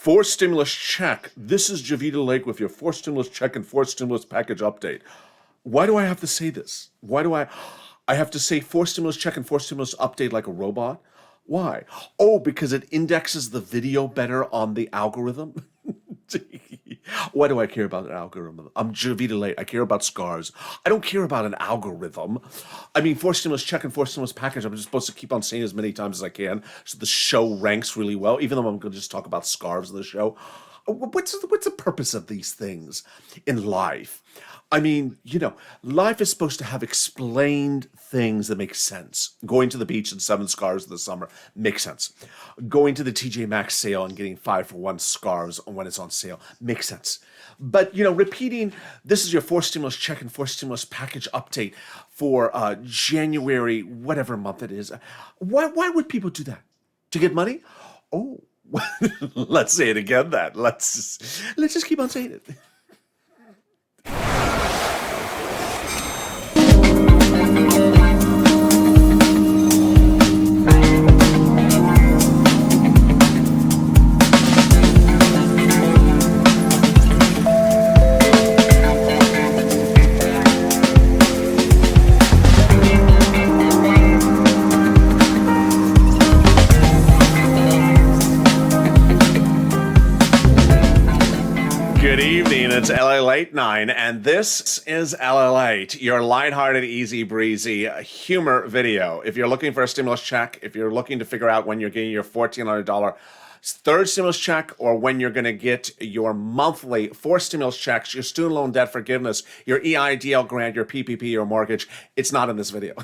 Forced stimulus check. This is JOVITALATE with your forced stimulus check and forced stimulus package update. Why do I have to say this? Why do I have to say forced stimulus check and forced stimulus update like a robot? Why? Oh, because it indexes the video better on the algorithm? Why do I care about an algorithm? I'm JOVITALATE. I care about scars. I don't care about an algorithm. I mean, forced stimulus check and forced stimulus package, I'm just supposed to keep on saying as many times as I can so the show ranks really well, even though I'm going to just talk about scarves in the show. What's the purpose of these things in life? I mean, life is supposed to have explained things that make sense. Going to the beach in 7 scarves in the summer makes sense. Going to the TJ Maxx sale and getting 5-for-1 scarves when it's on sale makes sense. But, repeating, this is your forced stimulus check and forced stimulus package update for January, whatever month it is. Why would people do that? To get money? Oh, let's say it again then. Let's just keep on saying it. It's LALATE 9, and this is LALATE, your lighthearted, easy breezy humor video. If you're looking for a stimulus check, if you're looking to figure out when you're getting your $1,400 third stimulus check or when you're going to get your monthly 4 stimulus checks, your student loan debt forgiveness, your EIDL grant, your PPP, your mortgage, it's not in this video.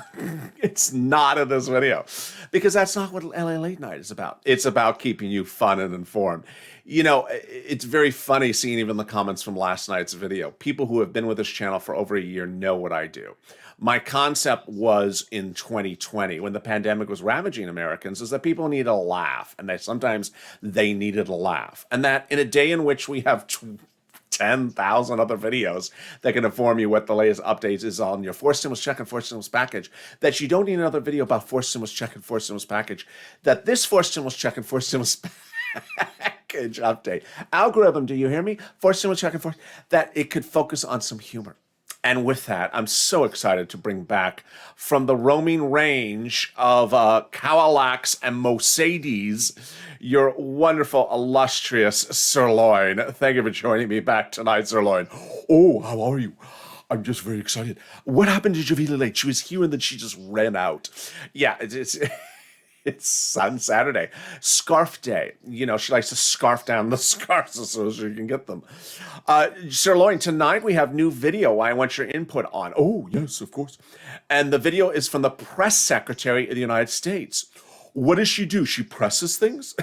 It's not in this video because that's not what LALATE Night is about. It's about keeping you fun and informed. It's very funny seeing even the comments from last night's video. People who have been with this channel for over a year know what I do. My concept was in 2020 when the pandemic was ravaging Americans is that people needed a laugh, and that sometimes they needed a laugh. And that in a day in which we have 10,000 other videos that can inform you what the latest updates is on your forced stimulus check and forced stimulus package, that you don't need another video about forced stimulus check and forced stimulus package, that this forced stimulus check and forced stimulus package update, algorithm, do you hear me? Forced stimulus check and forced, that it could focus on some humor. And with that, I'm so excited to bring back from the roaming range of Cadillacs and Mercedes, your wonderful, illustrious Sirloin. Thank you for joining me back tonight, Sirloin. Oh, how are you? I'm just very excited. What happened to JOVITALATE? She was here and then she just ran out. Yeah, it's on Saturday. Scarf day. She likes to scarf down the scarves so she can get them. Sirloin, tonight we have new video I want your input on. Oh, yes, of course. And the video is from the press secretary of the United States. What does she do? She presses things?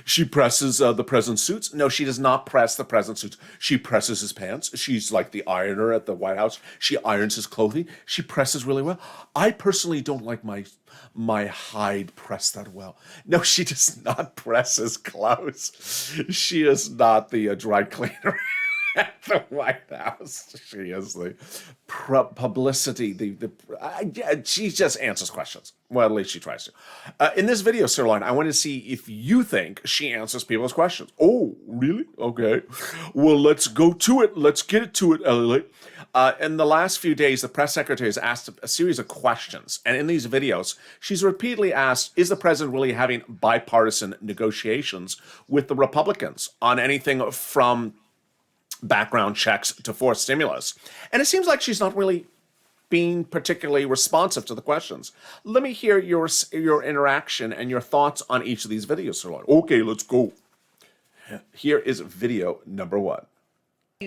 She presses the president's suits? No, she does not press the president's suits. She presses his pants. She's like the ironer at the White House. She irons his clothing. She presses really well. I personally don't like my hide pressed that well. No, she does not press his clothes. She is not the dry cleaner at the White House. She is the publicity. She just answers questions. Well, at least she tries to. In this video, Sirloin, I want to see if you think she answers people's questions. Oh, really? Okay. Well, let's go to it. Let's get it to it, Elliot. In the last few days, the press secretary has asked a series of questions. And in these videos, she's repeatedly asked, is the president really having bipartisan negotiations with the Republicans on anything from background checks to forced stimulus? And it seems like she's not really being particularly responsive to the questions. Let me hear your interaction and your thoughts on each of these videos, Sirloin. Okay, let's go. Here is video number 1.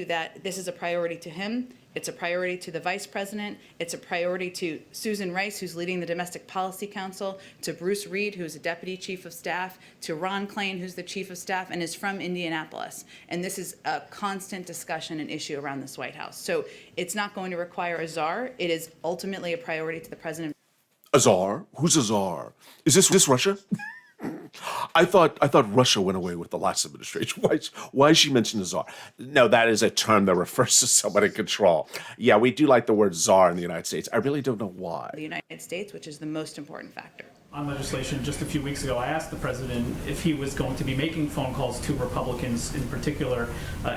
That this is a priority to him, it's a priority to the vice president, it's a priority to Susan Rice, who's leading the Domestic Policy Council, to Bruce Reed, who's a deputy chief of staff, to Ron Klain, who's the chief of staff and is from Indianapolis. And this is a constant discussion and issue around this White House. So it's not going to require a czar. It is ultimately a priority to the president. A czar? Who's a czar? Is this Russia? I thought Russia went away with the last administration. Why is she mentioning the czar? No, that is a term that refers to someone in control. Yeah, we do like the word czar in the United States. I really don't know why. The United States, which is the most important factor. On legislation just a few weeks ago, I asked the president if he was going to be making phone calls to Republicans in particular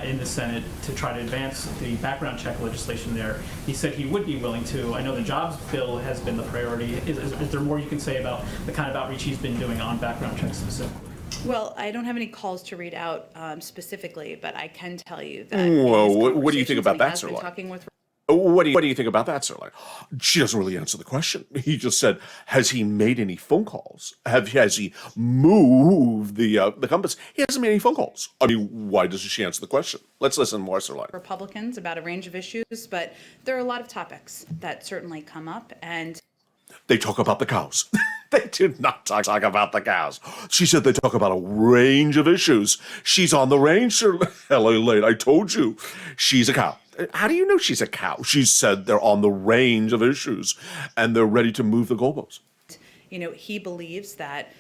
in the Senate to try to advance the background check legislation there. He said he would be willing to. I know the jobs bill has been the priority. Is there more you can say about the kind of outreach he's been doing on background checks specifically? Well, I don't have any calls to read out specifically, but I can tell you that. Whoa, what do you think about that, Sirloin? Sirloin? Talking with What do you think about that, Sirloin? She doesn't really answer the question. He just said, has he made any phone calls? Has he moved the compass? He hasn't made any phone calls. I mean, why doesn't she answer the question? Let's listen more, Sirloin. Republicans about a range of issues, but there are a lot of topics that certainly come up, and They talk about the cows. They did not talk about the cows. She said they talk about a range of issues. She's on the range, Sir LALATE. I told you. She's a cow. How do you know she's a cow? She said they're on the range of issues, and they're ready to move the goalposts. he believes that,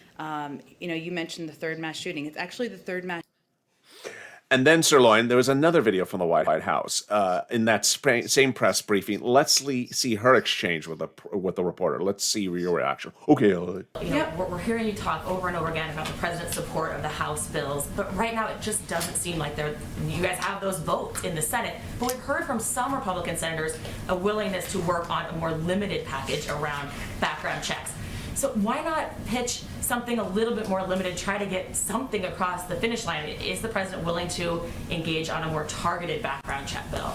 you mentioned the third mass shooting. It's actually the third mass. And then, Sirloin, there was another video from the White House in that same press briefing. Let's see her exchange with the reporter. Let's see your reaction. Okay, We're hearing you talk over and over again about the president's support of the House bills, but right now it just doesn't seem like you guys have those votes in the Senate. But we've heard from some Republican senators a willingness to work on a more limited package around background checks. So why not pitch something a little bit more limited, try to get something across the finish line? Is the president willing to engage on a more targeted background check bill?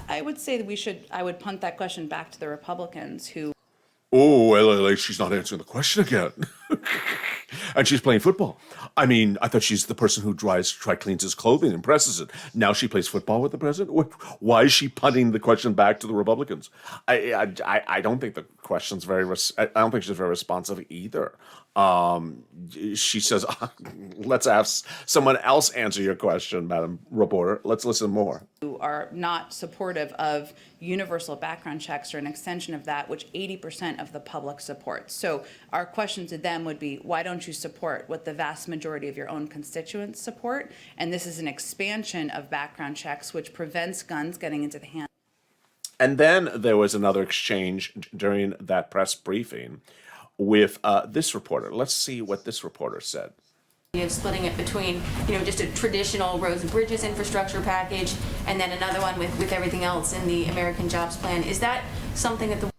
I would say that I would punt that question back to the Republicans who. Oh, LALATE, she's not answering the question again. And she's playing football. I mean, I thought she's the person who cleans his clothing and presses it. Now she plays football with the president? Why is she punting the question back to the Republicans? I don't think the question's I don't think she's very responsive either. She says, let's ask someone else answer your question, Madam Reporter. Let's listen more. Who are not supportive of universal background checks or an extension of that, which 80% of the public supports. So our question to them would be, why don't you support what the vast majority of your own constituents support? And this is an expansion of background checks, which prevents guns getting into the hands. And then there was another exchange during that press briefing with this reporter. Let's see what this reporter said. Splitting it between, just a traditional roads and bridges infrastructure package and then another one with everything else in the American Jobs Plan. Is that something that the...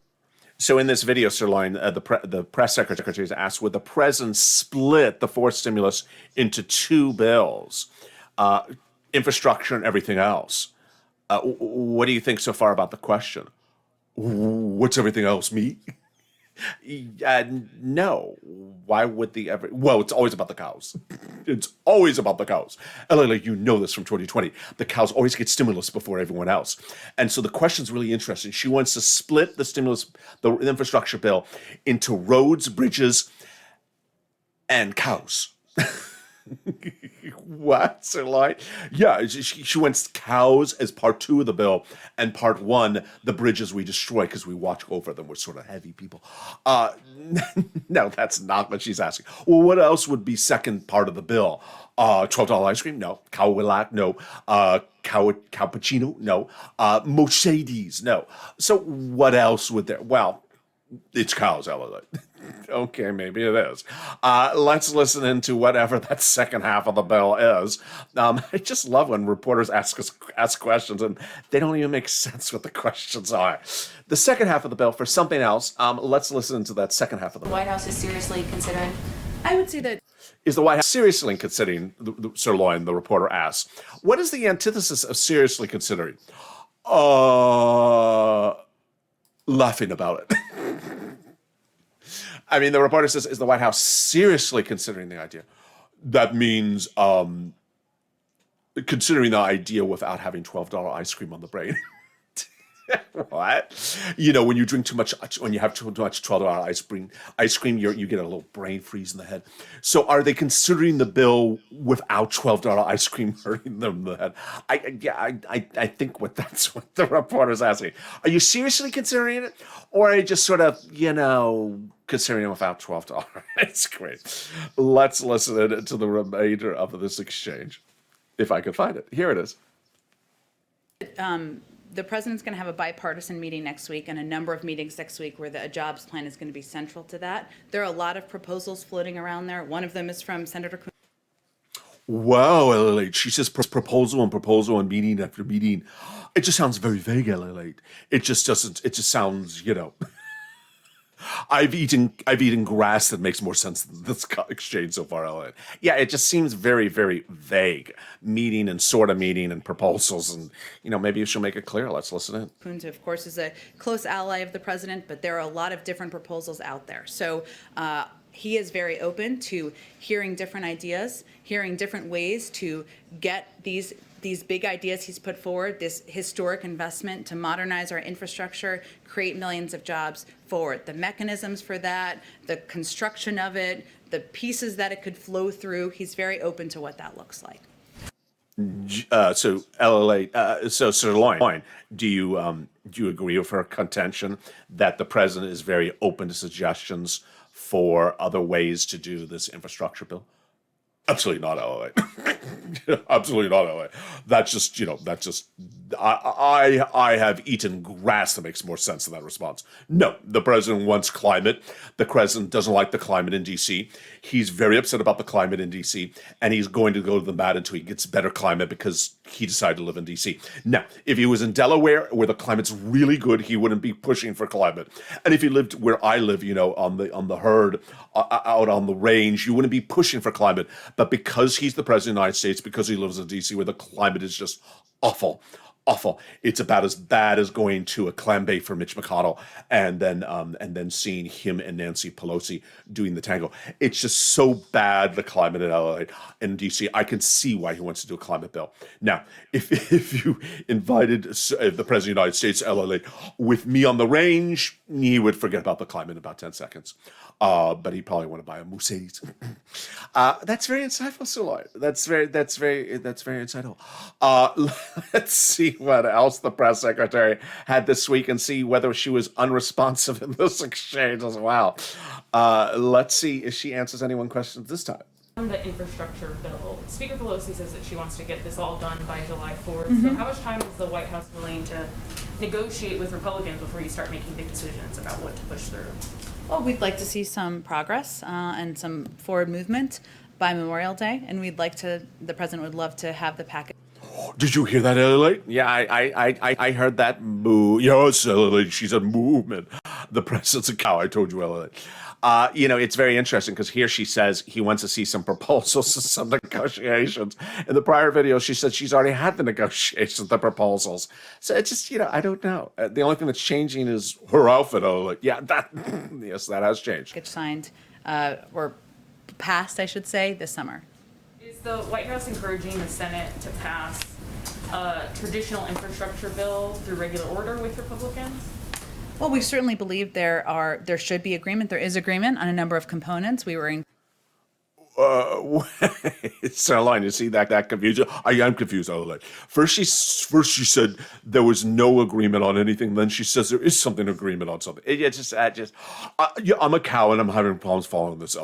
So in this video, Sirloin, the press secretary is asked, would the president split the fourth stimulus into two bills, infrastructure and everything else? What do you think so far about the question? What's everything else, me? No. Why would well, it's always about the cows. It's always about the cows. LALATE, you know this from 2020. The cows always get stimulus before everyone else. And so the question's really interesting. She wants to split the infrastructure bill into roads, bridges, and cows. What, Sirloin? Yeah, she wants cows as part 2 of the bill, and part 1, the bridges we destroy because we watch over them. We're sort of heavy people. No, that's not what she's asking. Well, what else would be second part of the bill? $12 ice cream? No. Cow Willock? No. Cappuccino? No. Mercedes? No. So what else would there? Well, it's cows, LALATE. Okay, maybe it is. Let's listen into whatever that second half of the bill is. I just love when reporters ask questions and they don't even make sense what the questions are. The second half of the bill for something else. Let's listen to that second half of the bill. The White House is seriously considering... I would say that... Is the White House seriously considering, Sirloin, the reporter asks, what is the antithesis of seriously considering? Laughing about it. I mean, the reporter says, is the White House seriously considering the idea? That means considering the idea without having $12 ice cream on the brain. What? When you drink too much, when you have too much $12 ice cream, you get a little brain freeze in the head. So are they considering the bill without $12 ice cream hurting them in the head? I think that's what the reporter's asking. Are you seriously considering it? Or are you just sort of, considering it without $12 ice cream? Let's listen to the remainder of this exchange, if I can find it. Here it is. the president's going to have a bipartisan meeting next week and a number of meetings next week where a jobs plan is going to be central to that. There are a lot of proposals floating around there. One of them is from Senator Coon. Wow, LALATE. She says proposal and proposal and meeting after meeting. It just sounds very vague, LALATE. It just doesn't, it just sounds, I've eaten grass that makes more sense than this exchange so far, LALATE. Yeah, it just seems very, very vague. Meeting and sort of meeting and proposals, and maybe she'll make it clear. Let's listen in. Coon, of course, is a close ally of the president, but there are a lot of different proposals out there. So he is very open to hearing different ideas, hearing different ways to get these big ideas he's put forward, this historic investment to modernize our infrastructure, create millions of jobs forward. The mechanisms for that, the construction of it, the pieces that it could flow through, he's very open to what that looks like. So LALATE, so SIRLOIN, do you agree with her contention that the president is very open to suggestions for other ways to do this infrastructure bill? Absolutely not, LALATE. Absolutely not, LALATE. That's just, I have eaten grass that makes more sense than that response. No, the president wants climate. The president doesn't like the climate in D.C. He's very upset about the climate in D.C., and he's going to go to the mat until he gets better climate because he decided to live in D.C. Now, if he was in Delaware, where the climate's really good, he wouldn't be pushing for climate. And if he lived where I live, on the herd, out on the range, you wouldn't be pushing for climate. But because he's the president of the United States, because he lives in D.C., where the climate is just awful, it's about as bad as going to a clam bake for Mitch McConnell and then seeing him and Nancy Pelosi doing the tango. It's just so bad, the climate in LA and DC. I can see why he wants to do a climate bill. Now, if you invited the president of the United States to LA with me on the range, he would forget about the climate in about 10 seconds. But he probably want to buy a Mercedes. That's very insightful, SIRLOIN. That's very insightful. Let's see what else the press secretary had this week and see whether she was unresponsive in this exchange as well. Let's see if she answers anyone's questions this time. On the infrastructure bill, Speaker Pelosi says that she wants to get this all done by July 4th. So how much time is the White House willing to negotiate with Republicans before you start making big decisions about what to push through? Well, we'd like to see some progress and some forward movement by Memorial Day, and the president would love to have the package. Did you hear that, LALATE? Yeah, I heard that move. Yes, LALATE, she's a movement. The president's a cow, I told you, LALATE. It's very interesting because here she says he wants to see some proposals, some negotiations. In the prior video, she said she's already had the negotiations, the proposals. So it's just, I don't know. The only thing that's changing is her outfit. Yeah, yes, that has changed. Package signed or passed, I should say, this summer. Is the White House encouraging the Senate to pass a traditional infrastructure bill through regular order with Republicans? Well, we certainly believe there should be agreement. There is agreement on a number of components. We were in. SIRLOIN, you see that confusion? I am confused. First she said there was no agreement on anything. Then she says there is something agreement on something. I'm a cow and I'm having problems following this.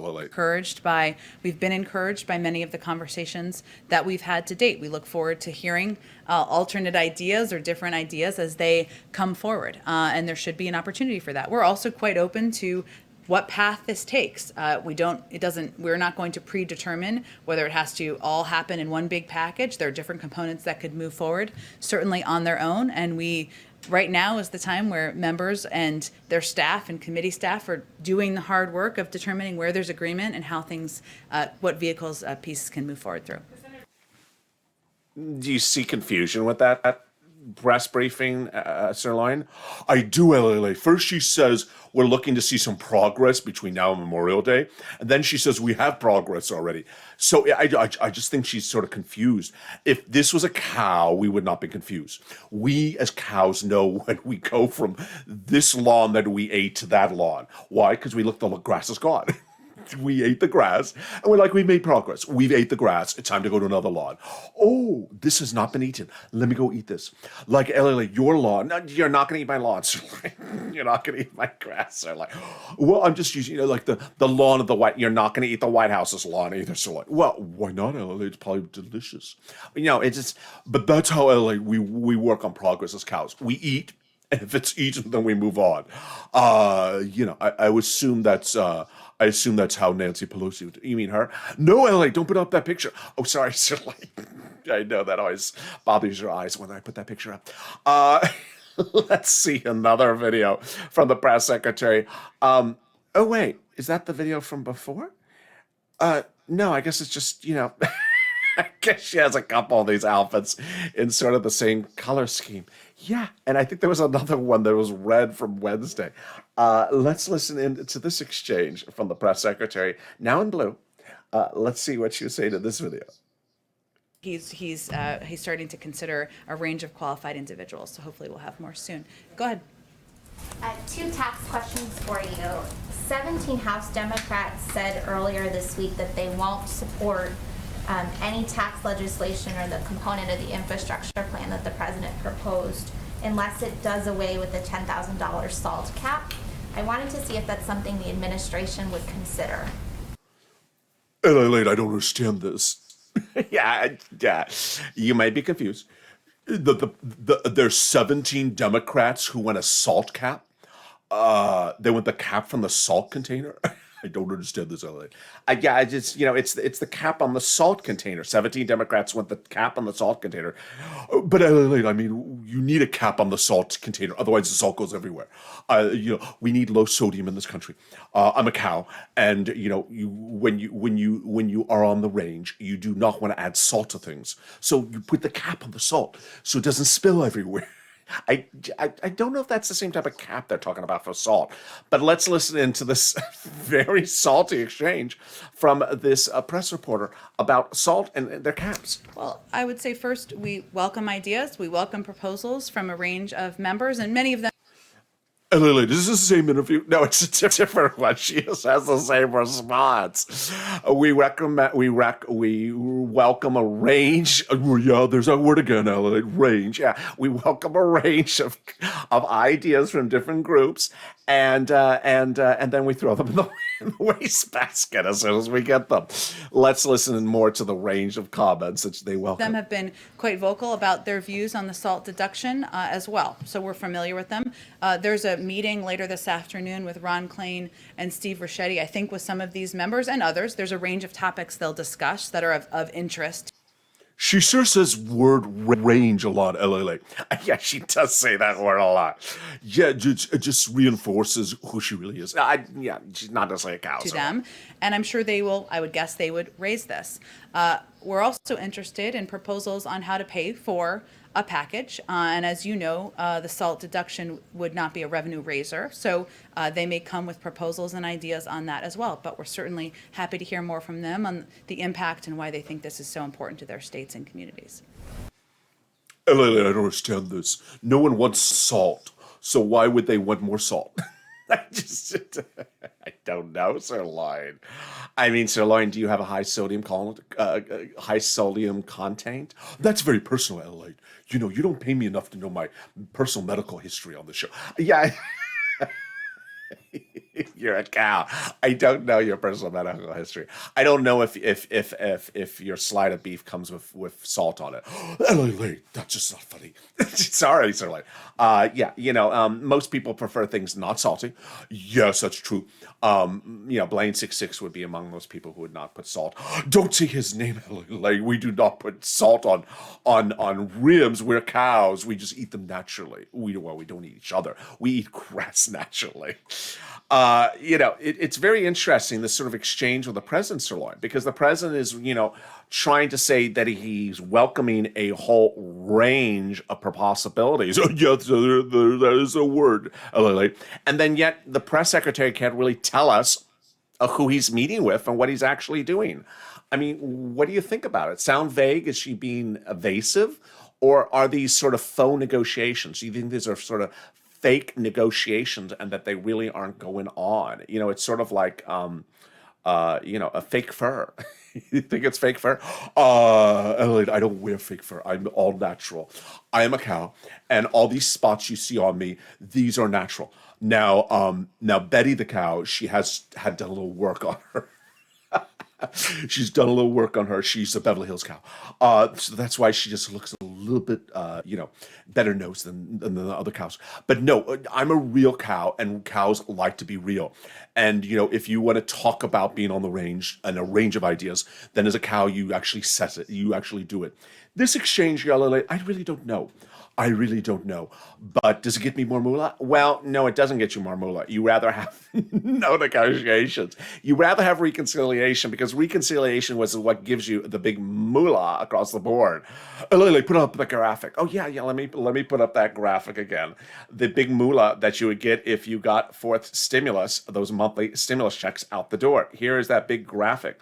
We've been encouraged by many of the conversations that we've had to date. We look forward to hearing alternate ideas or different ideas as they come forward, and there should be an opportunity for that. We're also quite open to what path this takes. We're not going to predetermine whether it has to all happen in one big package. There are different components that could move forward, certainly on their own. And right now is the time where members and their staff and committee staff are doing the hard work of determining where there's agreement and how what vehicles pieces can move forward through. Do you see confusion with that press briefing, SIRLOIN? I do, LALATE. First she says we're looking to see some progress between now and Memorial Day, and then she says we have progress already. So I just think she's sort of confused. If this was a cow, we would not be confused. We as cows know when we go from this lawn that we ate to that lawn. Why? Because we look, the grass is gone. we ate the grass, and we're like, we've made progress. We've ate the grass. It's time to go to another lawn. Oh, this has not been eaten. Let me go eat this. Like, LA, your lawn. No, you're not going to eat my lawn. You're not going to eat my grass. They're like, well, I'm just using, like the lawn of the White. You're not going to eat the White House's lawn either. So like, well, why not, LA? It's probably delicious. It's just, but that's how LA, we work on progress as cows. We eat. And if it's eaten, then we move on. I assume that's how Nancy Pelosi would. You mean her? No, LA, don't put up that picture. Oh, sorry, Shirley. I know that always bothers your eyes when I put that picture up. Let's see another video from the press secretary. Oh wait, is that the video from before? No, I guess it's just I guess she has a couple of these outfits in sort of the same color scheme. Yeah, and I think there was another one that was red from Wednesday. Let's listen in to this exchange from the press secretary, now in blue. Let's see what she was saying in this video. He's starting to consider a range of qualified individuals, so hopefully we'll have more soon. Go ahead. 2 tax questions for you. 17 House Democrats said earlier this week that they won't support any tax legislation or the component of the infrastructure plan that the president proposed unless it does away with the $10,000 SALT cap. I wanted to see if that's something the administration would consider. LALATE, I don't understand this. yeah, you might be confused. There's 17 Democrats who want a SALT cap. They want the cap from the salt container. I don't understand this, LA. I just, it's the cap on the salt container. 17 Democrats want the cap on the salt container. But LA, I mean, you need a cap on the salt container. Otherwise, the salt goes everywhere. We need low sodium in this country. I'm a cow. And, when you are on the range, you do not want to add salt to things. So you put the cap on the salt so it doesn't spill everywhere. I don't know if that's the same type of cap they're talking about for salt, but let's listen into this very salty exchange from this press reporter about salt and their caps. Well, I would say first, we welcome ideas. We welcome proposals from a range of members, and many of them. LALATE, is this the same interview? No, it's a different one. She just has the same response. We welcome a range. Yeah, there's that word again, LALATE, range. Yeah, we welcome a range of ideas from different groups, and then we throw them in the wastebasket as soon as we get them. Let's listen more to the range of comments that they welcome. Them have been quite vocal about their views on the SALT deduction as well, so we're familiar with them. There's a meeting later this afternoon with Ron Klain and Steve Ricchetti, I think with some of these members and others. There's a range of topics they'll discuss that are of interest. She sure says word range a lot, LALATE. Yeah, she does say that word a lot. Yeah, it just reinforces who she really is. She's not necessarily a cow. To them, and I'm sure I would guess they would raise this. We're also interested in proposals on how to pay for a package, and as you know, the SALT deduction would not be a revenue raiser, so they may come with proposals and ideas on that as well, but we're certainly happy to hear more from them on the impact and why they think this is so important to their states and communities. LALATE, I don't understand this. No one wants salt, so why would they want more salt? I don't know, SIRLOIN. I mean, SIRLOIN, do you have a high sodium content? That's very personal, LALATE. You don't pay me enough to know my personal medical history on the show. Yeah. You're a cow. I don't know your personal medical history. I don't know if your slide of beef comes with salt on it. LALATE, that's just not funny. Sorry, SIRLOIN. Most people prefer things not salty. Yes, that's true. Blaine 66 would be among those people who would not put salt. Don't say his name, LALATE. We do not put salt on ribs. We're cows. We just eat them naturally. We don't eat each other. We eat grass naturally. It's very interesting, this sort of exchange with the president, SIRLOIN, because the president is, trying to say that he's welcoming a whole range of possibilities. Oh, yes, that is a word, LALATE. And then yet the press secretary can't really tell us who he's meeting with and what he's actually doing. I mean, what do you think about it? Sound vague? Is she being evasive? Or are these sort of faux negotiations? Do you think these are sort of fake negotiations and that they really aren't going on? It's sort of like a fake fur. You think it's fake fur? Elliot, I don't wear fake fur. I'm all natural. I am a cow, and all these spots you see on me, these are natural. Now Betty the cow, she had done a little work on her. She's done a little work on her. She's a Beverly Hills cow. So that's why she just looks a little bit, better nosed than the other cows. But no, I'm a real cow, and cows like to be real. And, if you want to talk about being on the range and a range of ideas, then as a cow, you actually set it. You actually do it. This exchange, LALATE, I really don't know. I really don't know. But does it get me more moolah? Well, no, it doesn't get you more moolah. You rather have no negotiations. You rather have reconciliation, because reconciliation was what gives you the big moolah across the board. Lily, put up the graphic. Oh yeah, let me put up that graphic again. The big moolah that you would get if you got fourth stimulus, those monthly stimulus checks out the door. Here is that big graphic.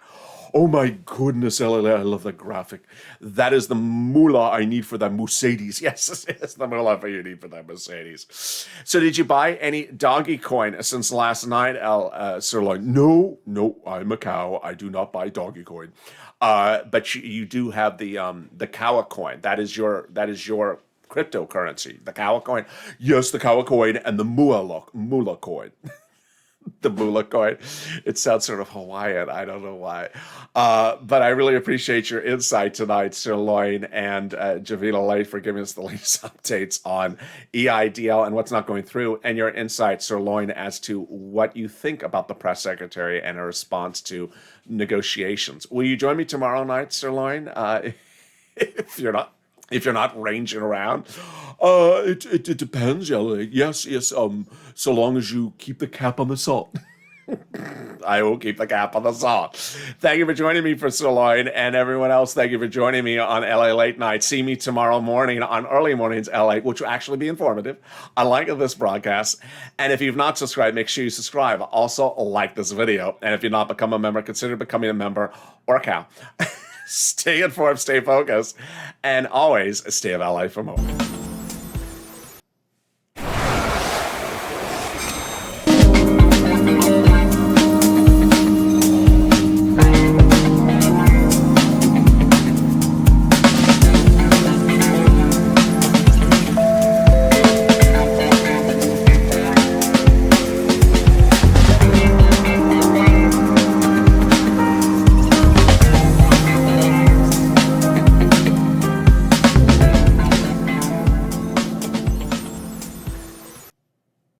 Oh my goodness, LLA, I love that graphic. That is the moolah I need for that Mercedes. Yes, it's the moolah you need for that Mercedes. So did you buy any doggy coin since last night, SIRLOIN? No, I'm a cow. I do not buy doggy coin. But you do have the cow coin. That is your cryptocurrency. The cow coin. Yes, the cow coin and the moolah coin. The moolah coin. It sounds sort of Hawaiian. I don't know why. But I really appreciate your insight tonight, SIRLOIN and JOVITALATE, for giving us the latest updates on EIDL and what's not going through, and your insight, SIRLOIN, as to what you think about the press secretary and her response to negotiations. Will you join me tomorrow night, SIRLOIN? If you're not ranging around, it depends, Yellow. Yes. So long as you keep the cap on the salt. I will keep the cap on the salt. Thank you for joining me for SIRLOIN, and everyone else. Thank you for joining me on LA Late Night. See me tomorrow morning on Early Mornings LA, which will actually be informative, unlike this broadcast. And if you've not subscribed, make sure you subscribe. Also, like this video. And if you're not become a member, consider becoming a member or a cow. Stay informed, stay focused, and always stay of LA for more.